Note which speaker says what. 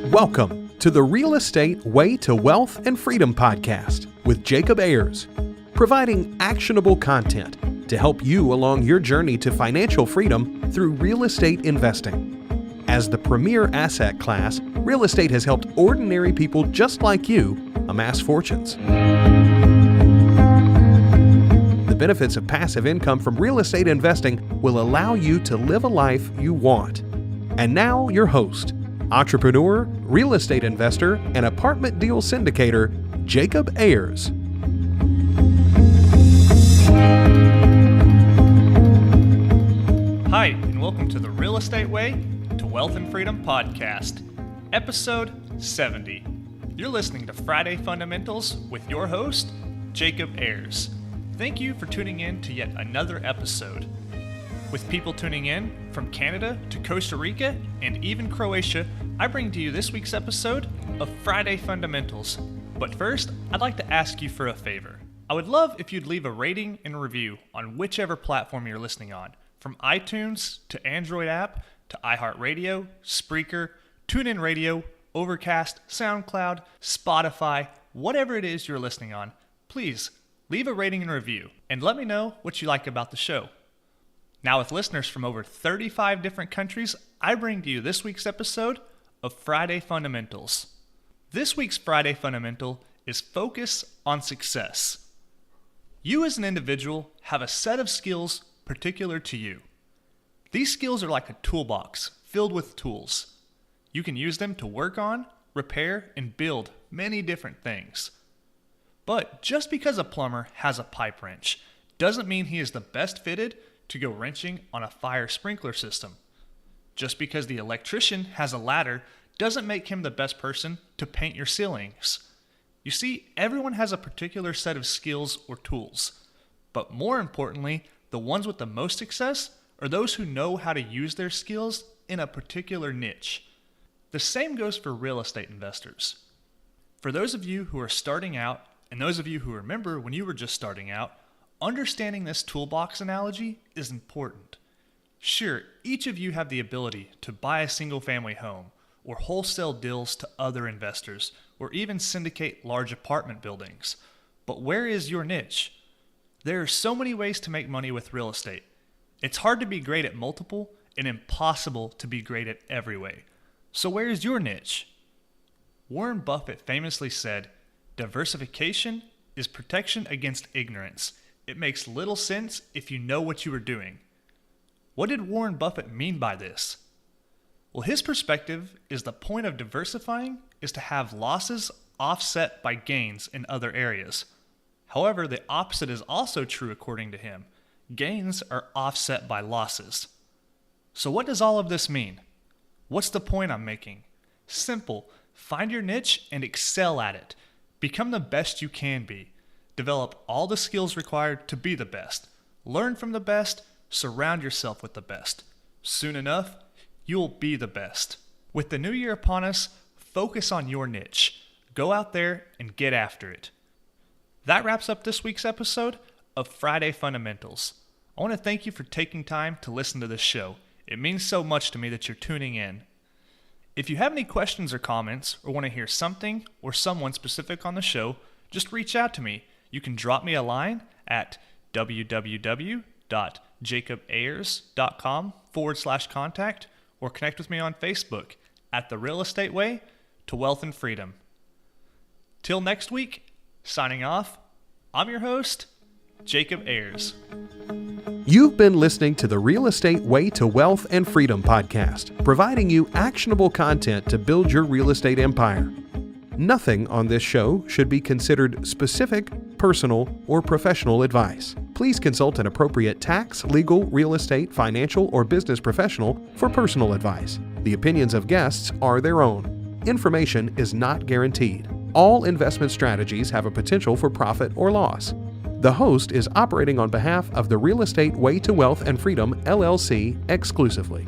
Speaker 1: Welcome to the Real Estate Way to Wealth and Freedom podcast with Jacob Ayers, providing actionable content to help you along your journey to financial freedom through real estate investing. As the premier asset class, real estate has helped ordinary people just like you amass fortunes. The benefits of passive income from real estate investing will allow you to live a life you want. And now your host, entrepreneur, real estate investor, and apartment deal syndicator, Jacob Ayers.
Speaker 2: Hi, and welcome to the Real Estate Way to Wealth and Freedom podcast, episode 70. You're listening to Friday Fundamentals with your host, Jacob Ayers. Thank you for tuning in to yet another episode. With people tuning in from Canada to Costa Rica and even Croatia, I bring to you this week's episode of Friday Fundamentals. But first, I'd like to ask you for a favor. I would love if you'd leave a rating and review on whichever platform you're listening on, from iTunes to Android app to iHeartRadio, Spreaker, TuneIn Radio, Overcast, SoundCloud, Spotify, whatever it is you're listening on. Please leave a rating and review and let me know what you like about the show. Now, with listeners from over 35 different countries, I bring to you this week's episode of Friday Fundamentals. This week's Friday Fundamental is focus on success. You as an individual have a set of skills particular to you. These skills are like a toolbox filled with tools. You can use them to work on, repair, and build many different things. But just because a plumber has a pipe wrench doesn't mean he is the best fitted to go wrenching on a fire sprinkler system. Just because the electrician has a ladder doesn't make him the best person to paint your ceilings. You see, everyone has a particular set of skills or tools. But more importantly, the ones with the most success are those who know how to use their skills in a particular niche. The same goes for real estate investors. For those of you who are starting out, and those of you who remember when you were just starting out, understanding this toolbox analogy is important. Sure, each of you have the ability to buy a single-family home, or wholesale deals to other investors, or even syndicate large apartment buildings. But where is your niche? There are so many ways to make money with real estate. It's hard to be great at multiple, and impossible to be great at every way. So where is your niche? Warren Buffett famously said, "Diversification is protection against ignorance. It makes little sense if you know what you are doing." What did Warren Buffett mean by this? Well, his perspective is the point of diversifying is to have losses offset by gains in other areas. However, the opposite is also true according to him. Gains are offset by losses. So what does all of this mean? What's the point I'm making? Simple. Find your niche and excel at it. Become the best you can be. Develop all the skills required to be the best. Learn from the best. Surround yourself with the best. Soon enough, you'll be the best. With the new year upon us, focus on your niche. Go out there and get after it. That wraps up this week's episode of Friday Fundamentals. I want to thank you for taking time to listen to this show. It means so much to me that you're tuning in. If you have any questions or comments, or want to hear something or someone specific on the show, just reach out to me. You can drop me a line at www.jacobayers.com/contact or connect with me on Facebook at The Real Estate Way to Wealth and Freedom. Till next week, signing off, I'm your host, Jacob Ayers.
Speaker 1: You've been listening to the Real Estate Way to Wealth and Freedom podcast, providing you actionable content to build your real estate empire. Nothing on this show should be considered specific, personal, or professional advice. Please consult an appropriate tax, legal, real estate, financial, or business professional for personal advice. The opinions of guests are their own. Information is not guaranteed. All investment strategies have a potential for profit or loss. The host is operating on behalf of the Real Estate Way to Wealth and Freedom, LLC exclusively.